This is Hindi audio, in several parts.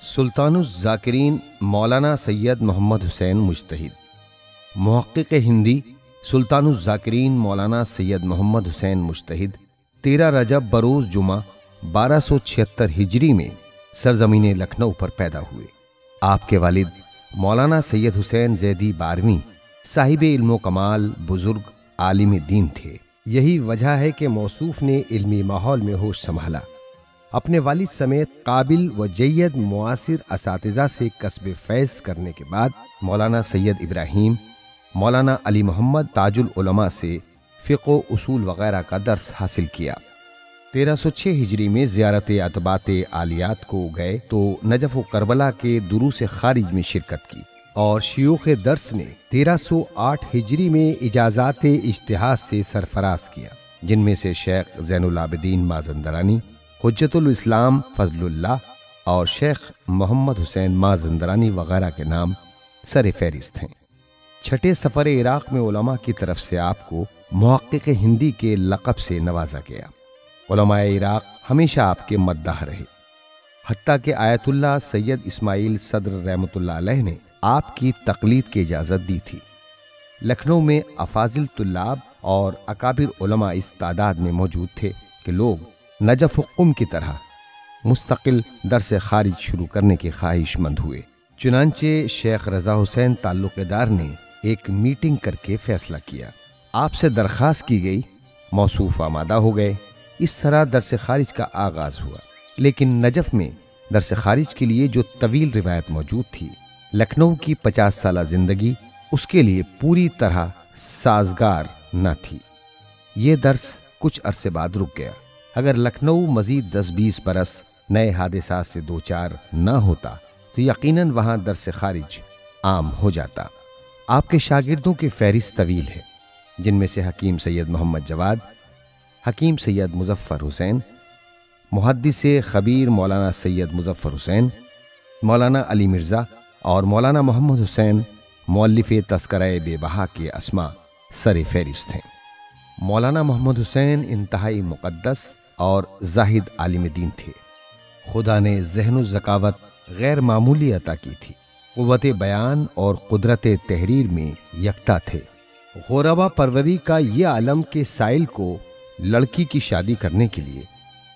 सुल्तानुज़ ज़ाकिरीन मौलाना सैयद मोहम्मद हुसैन मुज्तहिद। मुहक्किक़ हिंदी सुल्तानुज़ ज़ाकिरीन मौलाना सैयद मोहम्मद हुसैन मुज्तहिद 13 रजब बरोज़ जुमा 1276 हिजरी में सरजमीन लखनऊ पर पैदा हुए। आपके वालिद मौलाना सैयद हुसैन ज़ैदी बारहवीं साहिब इल्म कमाल बुजुर्ग आलिम दीन थे। यही वजह है कि मौसूफ ने इल्मी माहौल में होश संभाला। अपने वालिद समेत काबिल व जय्यद मुआसिर असातिज़ा से कस्ब फैज़ करने के बाद मौलाना सैयद इब्राहीम, मौलाना अली मोहम्मद ताजुल उलमा से फ़िक़्ह व उसूल वगैरह का दर्स हासिल किया। 1306 हिजरी में ज़ियारत अतबात आलियात को गए तो नजफ़ व करबला के दुरूस खारिज में शिरकत की और शयूख़ दर्स ने 1308 हिजरी में इजाज़ात इज्तिहाद से सरफराज किया, जिनमें से शेख ज़ैनुल आबिदीन माज़ंदरानी, हुज्जतुल इस्लाम फज़लुल्लाह और शेख मोहम्मद हुसैन माज़ंदरानी वगैरह के नाम सर फहरिस्त हैं। छठे सफ़र इराक़ में उलमा की तरफ से आपको मुहक्किक़ हिंदी के लक़ब से नवाजा गया। उलमाए इराक़ हमेशा आपके मद्दाह रहे, हत्ता कि आयतुल्लाह सैयद इस्माइल सद्र रहमतुल्लाह अलैह ने आपकी तक़लीद की इजाज़त दी थी। लखनऊ में अफाजिल तुल्लाब और अकाबिर उलमा इस तादाद में मौजूद थे कि लोग नजफ़ क़ुम की तरह मुस्तकिल दर्स खारिज शुरू करने के ख्वाहिशमंद हुए। चुनांचे शेख रज़ा हुसैन ताल्लुक़दार ने एक मीटिंग करके फ़ैसला किया। आपसे दरख्वास्त की गई, मौसूफ आमादा हो गए। इस तरह दर्स खारिज का आगाज़ हुआ। लेकिन नजफ़ में दर्स खारिज के लिए जो तवील रिवायत मौजूद थी, लखनऊ की 50 साला ज़िंदगी उसके लिए पूरी तरह साजगार न थी। ये दर्स कुछ अरसे बाद रुक गया। अगर लखनऊ मज़ीद 10-20 बरस नए हादिसात से दो चार न होता तो यकीनन वहाँ दर्स खारिज आम हो जाता। आपके शागिर्दों की फहरिस्त तवील है, जिनमें से हकीम सैयद मोहम्मद जवाद, हकीम सैयद मुज़फ़्फ़र हुसैन, मुहद्दिस खबीर मौलाना सैयद मुज़फ़्फ़र हुसैन, मौलाना अली मिर्ज़ा और मौलाना मोहम्मद हुसैन मुअल्लिफ़ तज़किरा बेबहा के अस्मा सर फहरिस्त हैं। मौलाना मोहम्मद हुसैन इंतहाई मुक़द्दस और ज़ाहिद आलिम दीन थे। खुदा ने ज़हन ज़कावत गैर मामूली अता की थी। क़ुव्वत बयान और क़ुदरत तहरीर में यकता थे। ग़ुरबा परवरी का ये आलम के साइल को लड़की की शादी करने के लिए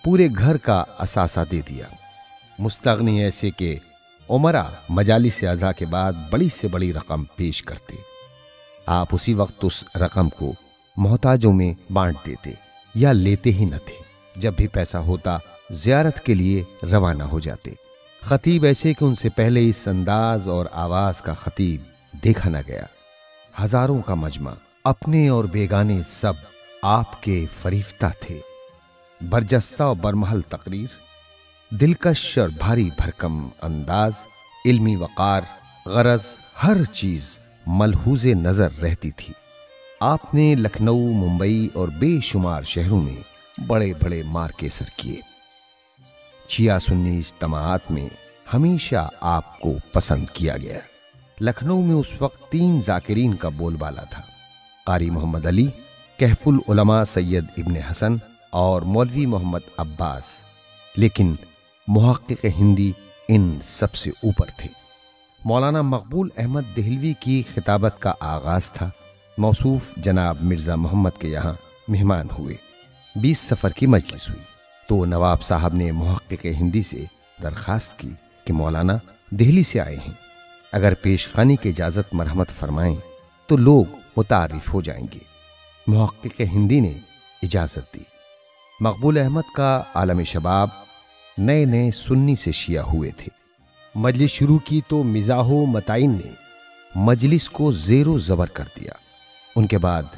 पूरे घर का असासा दे दिया। मुस्तगनी ऐसे के उमरा मजालिस अज़ा के बाद बड़ी से बड़ी रकम पेश करते, आप उसी वक्त उस रकम को मोहताजों में बांट देते या लेते ही न थे। जब भी पैसा होता ज़ियारत के लिए रवाना हो जाते। खतीब ऐसे कि उनसे पहले इस अंदाज और आवाज़ का खतीब देखा न गया। हजारों का मजमा, अपने और बेगाने सब आपके फरीफ्ता थे। बरजस्ता और बरमहल तकरीर, दिलकश और भारी भरकम अंदाज, इल्मी वक़ार, गरज हर चीज़ मलहूज़े नज़र रहती थी। आपने लखनऊ, मुंबई और बेशुमार शहरों में बड़े बड़े मार्केसर किए। शिया सुन्नी इज्तिमाआत में हमेशा आपको पसंद किया गया। लखनऊ में उस वक्त 3 ज़ाकिरीन का बोलबाला था, कारी मोहम्मद अली, कहफुल उलमा सैयद इब्न हसन और मौलवी मोहम्मद अब्बास। लेकिन मुहक्किक़ हिंदी इन सबसे ऊपर थे। मौलाना मकबूल अहमद देहलवी की खिताबत का आगाज़ था। मौसूफ जनाब मिर्ज़ा मोहम्मद के यहाँ मेहमान हुए। 20 सफ़र की मजलिस हुई तो नवाब साहब ने मुहक्किक़ हिंदी से दरख्वास्त की कि मौलाना दिल्ली से आए हैं, अगर पेशखानी की इजाज़त मरहमत फरमाएं तो लोग मुतारिफ हो जाएंगे। मुहक्किक़ हिंदी ने इजाज़त दी। मकबूल अहमद का आलम शबाब नए नए सुन्नी से शिया हुए थे। मजलिस शुरू की तो मिज़ाहो मताइन ने मजलिस को ज़ेरो ज़बर कर दिया। उनके बाद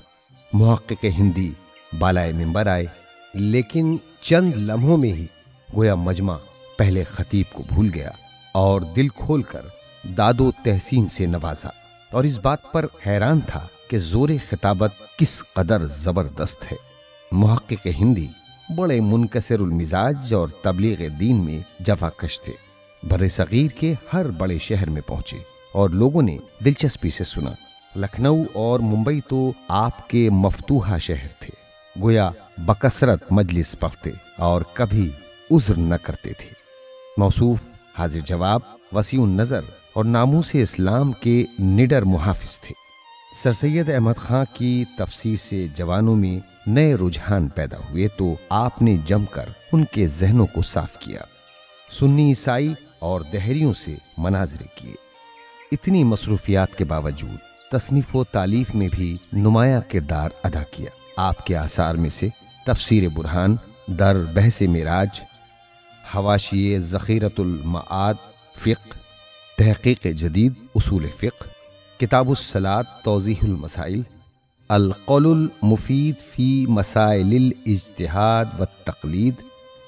मुहक्किक़ हिंदी बालाए मिंबर आए, लेकिन चंद लम्हों में ही गोया मजमा पहले खतीब को भूल गया और दिल खोलकर दादो तहसीन से नवाजा, और इस बात पर हैरान था कि ज़ोरे खिताबत किस कदर ज़बरदस्त है। मुहक्किक़ हिंदी बड़े मुनकसिरुल मिजाज और तबलीग दीन में जफाकश थे। बर्रे सगीर के हर बड़े शहर में पहुंचे और लोगों ने दिलचस्पी से सुना। लखनऊ और मुंबई तो आपके मफतूहा शहर थे, गोया बकसरत मजलिस पढ़ते और कभी उज़्र न करते थे। मौसूफ हाजिर जवाब, वसीउन नज़र और नामूस इस्लाम के निडर मुहाफिज थे। सर सैयद अहमद खां की तफसीर से जवानों में नए रुझान पैदा हुए तो आपने जमकर उनके जहनों को साफ किया। सुन्नी ईसाई और दहरियों से मनाजरे किए। इतनी मसरूफियात के बावजूद तसनीफ़ व तालीफ में भी नुमाया किरदार अदा किया। आपके आसार में से तफसीर बुरहान, दर बहसे मिराज, हवाशिए ज़ख़ीरतुल मआद फ़िक़्ह, तहक़ीक़ जदीद उसूल फ़िक़्ह, किताबुस सलात तौज़ीहुल मसाइल, अल क़ौलुल मुफ़ीद फ़ी मसाइलिल इज्तिहाद व तक़लीद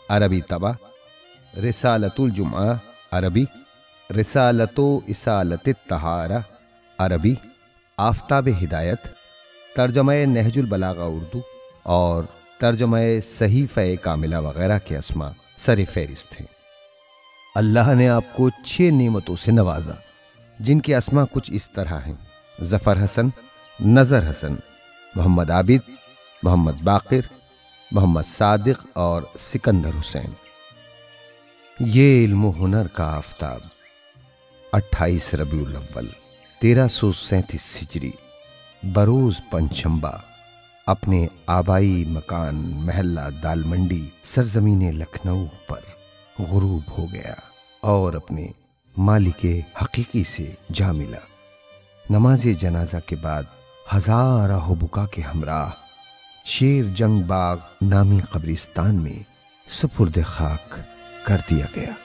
अरबी तबा, रिसालतुल जुम्आ अरबी, रिसालतो इसालत तहारा अरबी, आफ्ताब हिदायत, तर्जमे नहजुल बलागा उर्दू और तर्जमे सहीफ़े कामिला वगैरह के अस्मा सर फहरिस्त हैं। अल्लाह ने आपको 6 नेमतों से नवाजा, जिनके अस्मा कुछ इस तरह हैं: ज़फ़र हसन, नज़र हसन, मोहम्मद आबिद, मोहम्मद बाक़िर, मोहम्मद सादिक और सिकंदर हुसैन। ये इल्म हुनर का आफ्ताब 28 रबीउल अव्वल 1337 हिजरी बरोज़ पंचशंबा अपने आबाई मकान महल्ला दालमंडी सरजमीन लखनऊ पर गुरूब हो गया और अपने मालिके हकीकी से जा मिला। नमाज जनाजा के बाद हज़ारा हुबुका के हमराह शेर जंग बाग नामी कब्रिस्तान में सुपुर्द खाक कर दिया गया।